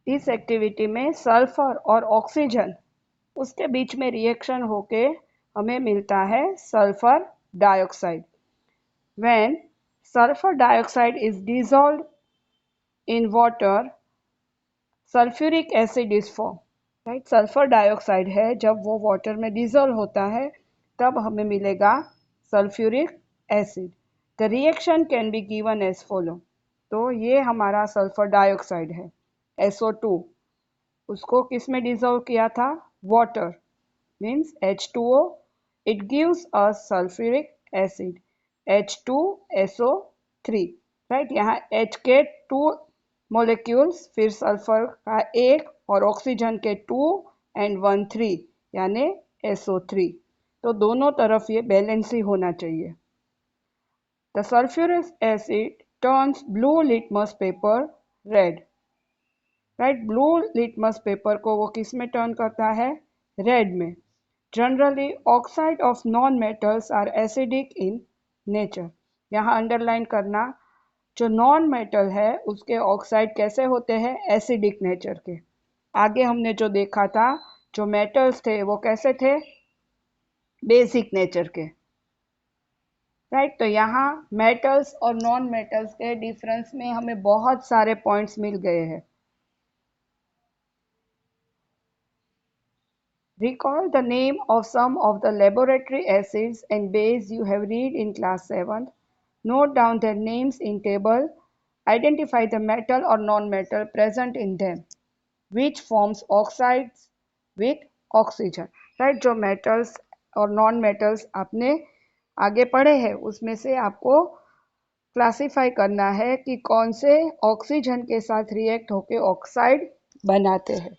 इस एक्टिविटी में सल्फर और ऑक्सीजन उसके बीच में रिएक्शन होके हमें मिलता है sulphur dioxide. When sulphur dioxide is dissolved in water, sulphuric acid is form. Right, sulphur dioxide है, जब वो वाटर में डिसॉल्व होता है तब हमें मिलेगा sulphuric acid. The reaction can be given as follow. तो ये हमारा सल्फर डाइऑक्साइड है SO2, उसको किस में डिसॉल्व किया था? Water, means H2O, it gives us sulfuric acid H2SO3। Right, यहाँ H के 2 मोलिक्यूल्स, फिर सल्फर का 1 और ऑक्सीजन के 2 एंड 1 3 यानी SO3। तो दोनों तरफ ये बैलेंस ही होना चाहिए। The sulphuric acid turns blue litmus paper red. Right, blue litmus paper को वो किस में टर्न करता है? रेड में। Generally oxide of non metals are acidic in nature. यहाँ अंडरलाइन करना, जो नॉन मेटल है उसके ऑक्साइड कैसे होते हैं? एसिडिक नेचर के। आगे हमने जो देखा था, जो मेटल्स थे वो कैसे थे? बेसिक नेचर के। राइट, तो यहाँ मेटल्स और नॉन मेटल्स के डिफरेंस में हमें बहुत सारे पॉइंट्स मिल गए हैं। Recall the name of some of the laboratory acids and base you have read in class 7th. Note down their names in table. Identify the metal or non-metal present in them, which forms oxides with oxygen. Right, जो metals और non-metals आपने आगे पढ़े हैं उसमें से आपको classify करना है कि कौन से ऑक्सीजन के साथ रिएक्ट होके ऑक्साइड बनाते हैं।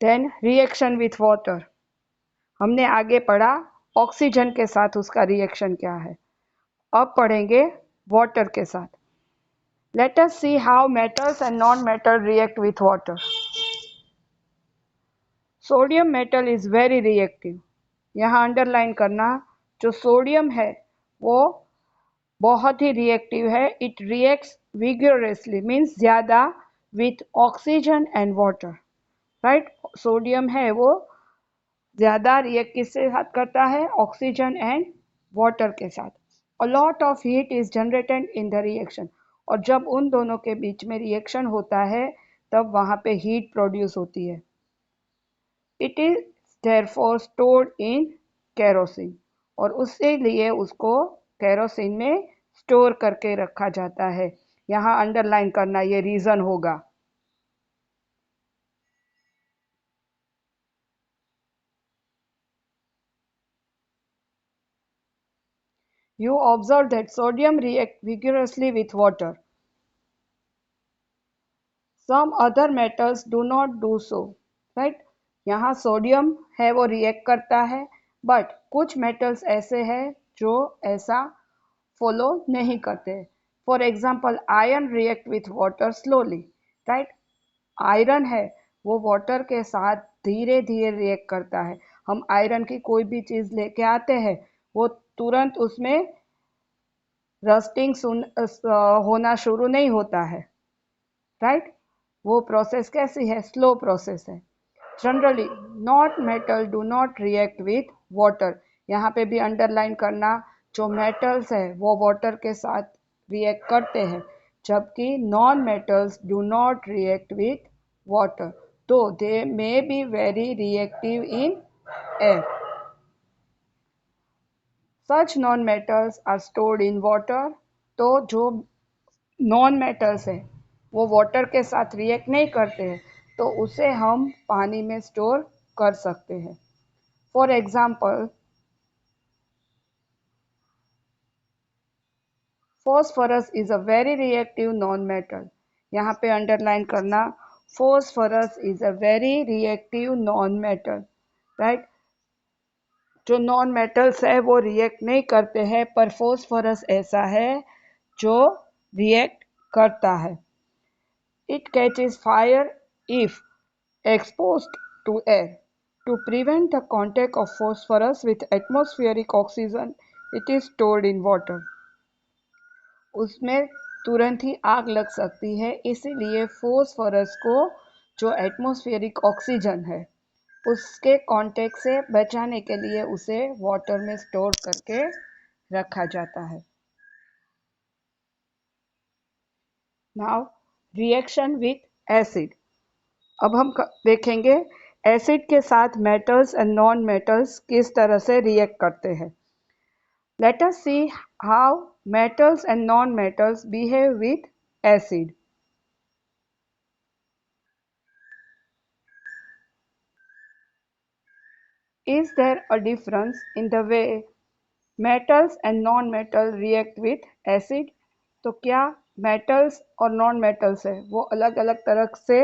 देन रिएक्शन विथ वाटर, हमने आगे पढ़ा ऑक्सीजन के साथ उसका रिएक्शन क्या है, अब पढ़ेंगे वाटर के साथ। Let us see how metals and non metal react with water. Sodium metal is very reactive. यहाँ अंडरलाइन करना, जो सोडियम है वो बहुत ही रिएक्टिव है। इट रिएक्ट्स विगोरसली, मीन्स ज़्यादा, with oxygen and water. Right, sodium है वो ज़्यादा रिएक्ट किसके साथ करता है? ऑक्सीजन एंड वाटर के साथ। A lot of heat is generated in the reaction, और जब उन दोनों के बीच में रिएक्शन होता है तब वहाँ पे हीट प्रोड्यूस होती है। It is therefore stored in kerosene, और उससे लिए उसको केरोसिन में स्टोर करके रखा जाता है। यहाँ अंडरलाइन करना, ये रीज़न होगा। You observe that sodium reacts vigorously with water. Some other metals do not do so. Right? यहाँ सोडियम है वो रिएक्ट करता है, बट कुछ मेटल्स ऐसे हैं जो ऐसा फॉलो नहीं करते। For example iron react with water slowly. Right, iron है वो वाटर के साथ धीरे धीरे रिएक्ट करता है। हम आयरन की कोई भी चीज़ लेके आते हैं, वो तुरंत उसमें रस्टिंग होना शुरू नहीं होता है। राइट, वो प्रोसेस कैसी है? स्लो प्रोसेस है। Generally not metal do not react with water. यहाँ पे भी अंडरलाइन करना, जो मेटल्स है वो वाटर के साथ रिएक्ट करते हैं, जबकि non metals do not react with water, तो they may be very reactive in air. Such non metals are stored in water. तो जो नॉन मेटल्स है वो वाटर के साथ रिएक्ट नहीं करते हैं, तो उसे हम पानी में स्टोर कर सकते हैं। For example phosphorus is a very reactive non metal. यहाँ पे अंडरलाइन करना, phosphorus is a very reactive non metal. Right, जो नॉन मेटल्स है वो रिएक्ट नहीं करते हैं, पर फॉस्फोरस ऐसा है जो रिएक्ट करता है। It catches fire if exposed to air. To prevent the contact of phosphorus with atmospheric oxygen, it is stored in water. उसमें तुरंत ही आग लग सकती है, इसीलिए फॉस्फोरस को जो एटमॉस्फेरिक ऑक्सीजन है उसके कांटेक्ट से बचाने के लिए उसे वाटर में स्टोर करके रखा जाता है। Now reaction with acid. अब हम देखेंगे एसिड के साथ मेटल्स एंड नॉन मेटल्स किस तरह से रिएक्ट करते हैं। Let us see how metals and non-metals behave with acid. Is there a difference in the way metals and non-metal react with acid? तो क्या metals और non-metals है वो अलग अलग तरह से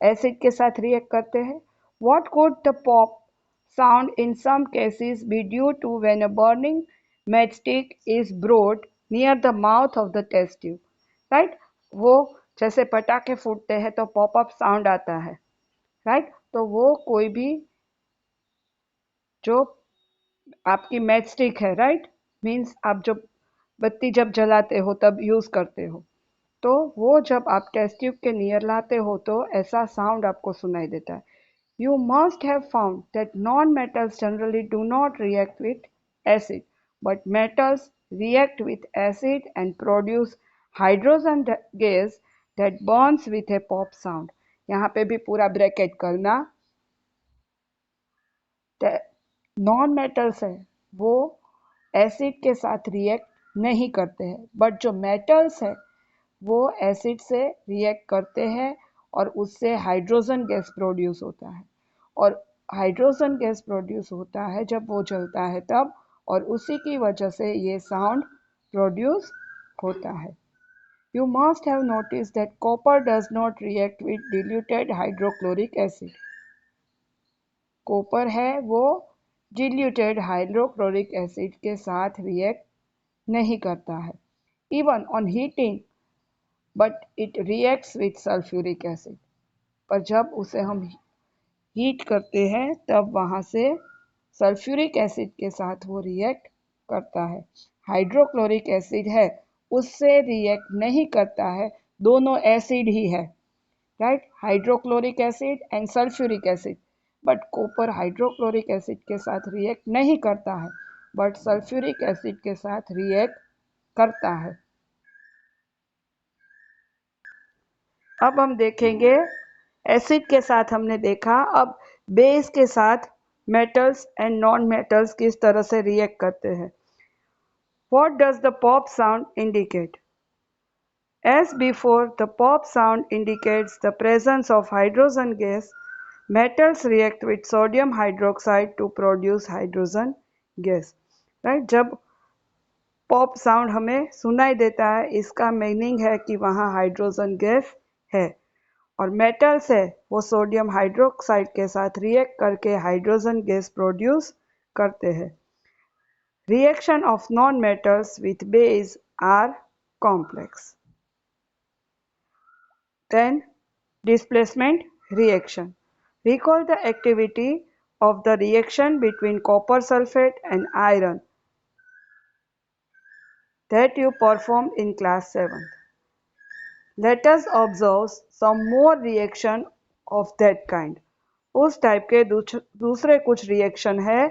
acid के साथ react करते हैं? What could the pop sound in some cases be due to when a burning matchstick is brought near the mouth of the test tube? Right? वो जैसे पटाखे फूटते हैं तो पॉप अप साउंड आता है, राइट? तो वो कोई भी जो आपकी मैच स्टिक है, राइट, मीन्स आप जब बत्ती जब जलाते हो तब यूज करते हो, तो वो जब आप टेस्ट ट्यूब के नियर लाते हो तो ऐसा साउंड आपको सुनाई देता है। You must have found that non metals generally do not react with acid, but metals react with acid and produce hydrogen gas that burns with a pop sound। यहाँ पे भी पूरा ब्रैकेट करना, नॉन मेटल्स है वो acid के साथ react नहीं करते हैं, बट जो मेटल्स है वो एसिड से रिएक्ट करते हैं और उससे हाइड्रोजन गैस प्रोड्यूस होता है, और हाइड्रोजन गैस प्रोड्यूस होता है जब वो जलता है तब, और उसी की वजह से ये साउंड प्रोड्यूस होता है। You must have noticed that copper does not react with diluted hydrochloric acid। Copper है वो diluted हाइड्रोक्लोरिक एसिड के साथ रिएक्ट नहीं करता है, even on heating, but it reacts with sulphuric acid. पर जब उसे हम हीट करते हैं तब वहाँ से सल्फ्यूरिक एसिड के साथ वो रिएक्ट करता है। हाइड्रोक्लोरिक एसिड है उससे रिएक्ट नहीं करता है, दोनों एसिड ही है, right, hydrochloric acid and sulphuric acid. But copper hydrochloric acid के साथ रिएक्ट नहीं करता है, बट सल्फ्यूरिक एसिड के साथ रिएक्ट करता है। अब हम देखेंगे एसिड के साथ हमने देखा, अब बेस के साथ मेटल्स एंड नॉन मेटल्स किस तरह से रिएक्ट करते हैं। What does the pop sound indicate? As before, the pop sound indicates the presence of hydrogen gas. Metals react with sodium hydroxide to produce hydrogen gas. Right? जब pop sound हमें सुनाई देता है इसका मीनिंग है कि वहाँ हाइड्रोजन गैस है, और मेटल्स है वो सोडियम हाइड्रोक्साइड के साथ रिएक्ट करके हाइड्रोजन गैस प्रोड्यूस करते हैं। Reaction of non metals with base are complex. Then displacement reaction. Recall the activity of the reaction between copper sulfate and iron that you performed in class 7th. Let us observe some more reaction of that kind. उस type के दूसरे कुछ reaction है,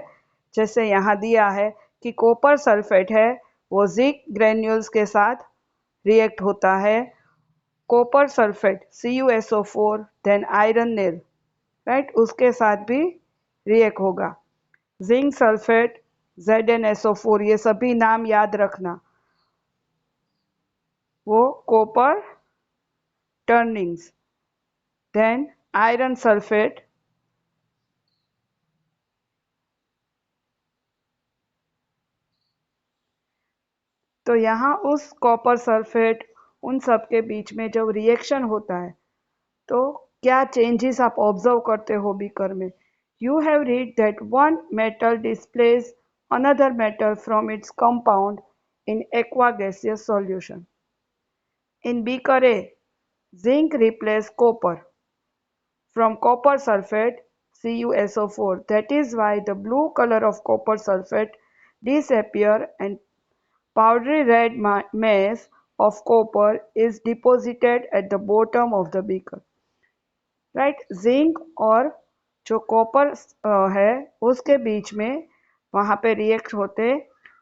जैसे यहाँ दिया है कि कॉपर सल्फेट है वो जिंक ग्रेन्यूल्स के साथ रिएक्ट होता है, copper sulphate CuSO4 then iron nail, right, उसके साथ भी रिएक्ट होगा। जिंक सल्फेट ZnSO4, ये सभी नाम याद रखना, वो copper turnings, then iron sulphate, तो यहाँ उस कॉपर सल्फेट उन सब के बीच में जब रिएक्शन होता है तो क्या चेंजेस आप ऑब्जर्व करते हो बीकर में। You have read that one metal displace another metal from its compound in aqua gaseous solution. In beaker A, zinc replace copper from copper sulfate CuSO4. That is why the blue color of copper sulfate disappear and powdery red mass of copper is deposited at the bottom of the beaker. Right, zinc और जो copper है उसके बीच में वहाँ पे react होते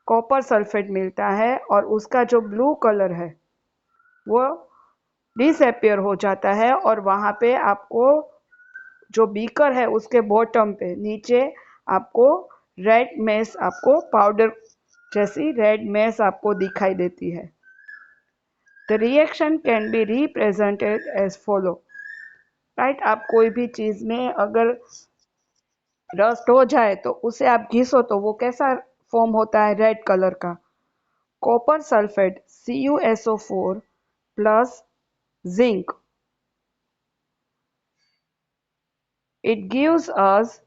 copper sulphate मिलता है और उसका जो ब्लू कलर है वो डिसअपियर हो जाता है और वहाँ पे आपको जो बीकर है उसके बॉटम पे नीचे आपको रेड मेस आपको पाउडर जैसी रेड मेस आपको दिखाई देती है। The reaction can be represented as follow. Right, आप कोई भी चीज़ में अगर रस्ट हो जाए तो उसे आप घिसो तो वो कैसा फॉर्म होता है, रेड कलर का। Copper sulphate CuSO4 plus zinc, it gives us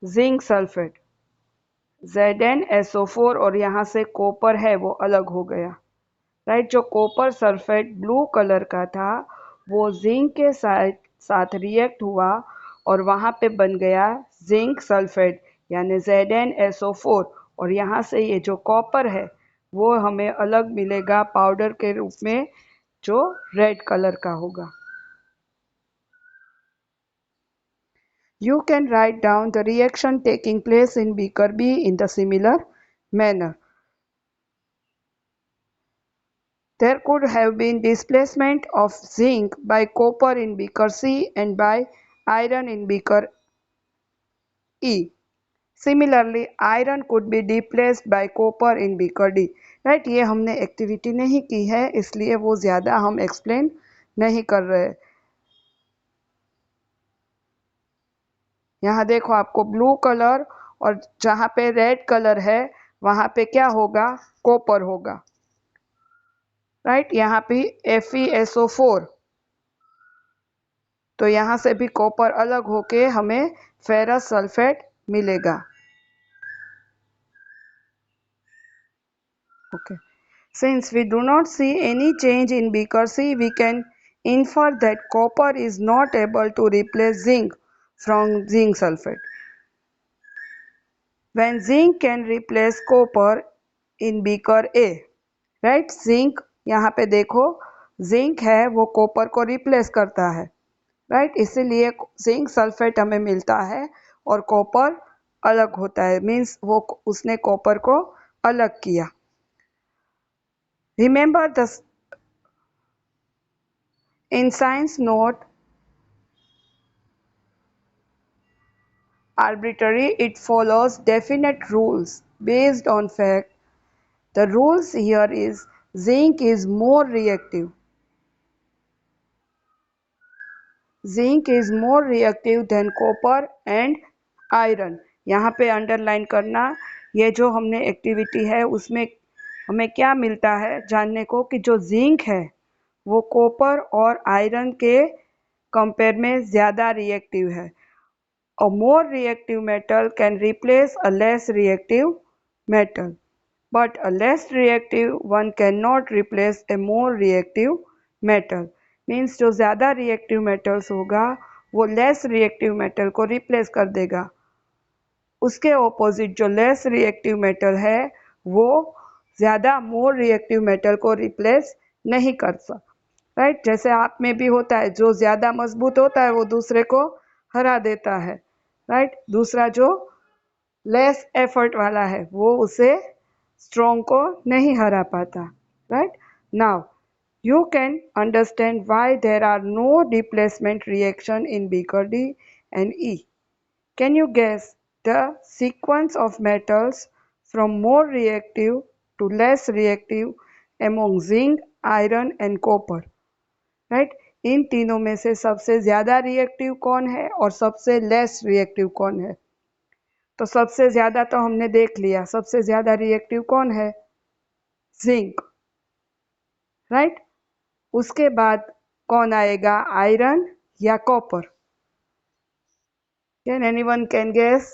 zinc sulphate ZnSO4 और यहाँ से कॉपर है वो अलग हो गया। राइट, जो कॉपर सल्फेट ब्लू कलर का था वो जिंक के साथ रिएक्ट हुआ और वहाँ पे बन गया जिंक सल्फेट यानी ZnSO4 और यहाँ से ये जो कॉपर है वो हमें अलग मिलेगा पाउडर के रूप में जो रेड कलर का होगा। You can write down the reaction taking place in beaker B in the similar manner. There could have been displacement of zinc by copper in beaker C and by iron in beaker E. Similarly, iron could be displaced by copper in beaker D. Right, ये हमने activity नहीं की है इसलिए वो ज़्यादा हम explain नहीं कर रहे। यहाँ देखो आपको ब्लू कलर और जहाँ पे रेड कलर है वहाँ पे क्या होगा, कॉपर होगा। राइट, यहाँ पे FeSO4 तो यहाँ से भी कॉपर अलग होके हमें फेरस सल्फेट मिलेगा। Okay, since we do not see any change in beaker C, we can infer that copper is not able to replace zinc from zinc sulfate. When zinc can replace copper in beaker A, right, zinc यहाँ पे देखो zinc है वो copper को replace करता है। Right, इसीलिए zinc sulphate हमें मिलता है और कॉपर अलग होता है, मीन्स वो उसने कॉपर को अलग किया। Remember the in science not arbitrary, it follows definite rules based on fact. The rules here is zinc is more reactive. Zinc is more reactive than copper and iron. यहाँ पे underline करना, ये जो हमने activity है उसमें हमें क्या मिलता है जानने को कि जो जिंक है वो कॉपर और आयरन के कंपेयर में ज़्यादा रिएक्टिव है। A more reactive metal can replace a less reactive metal, but a less reactive one cannot replace a more reactive metal. Means जो ज़्यादा रिएक्टिव मेटल्स होगा वो लेस रिएक्टिव मेटल को रिप्लेस कर देगा। उसके ऑपोजिट जो लेस रिएक्टिव मेटल है वो ज़्यादा मोर रिएक्टिव मेटल को रिप्लेस नहीं कर सकता। राइट, जैसे आप में भी होता है, जो ज़्यादा मजबूत होता है वो दूसरे को हरा देता है। राइट, दूसरा जो लेस एफर्ट वाला है वो उसे स्ट्रॉन्ग को नहीं हरा पाता। Right, now you can understand why there are no displacement reaction in beaker D and E. Can you guess the sequence of metals from more reactive to less reactive among zinc, iron and copper? Right? इन तीनों में से सबसे ज़्यादा reactive कौन है और सबसे less reactive कौन है? तो सबसे ज़्यादा तो हमने देख लिया, सबसे ज़्यादा रिएक्टिव कौन है? जिंक। राइट, उसके बाद कौन आएगा, आयरन या copper? Can anyone can guess?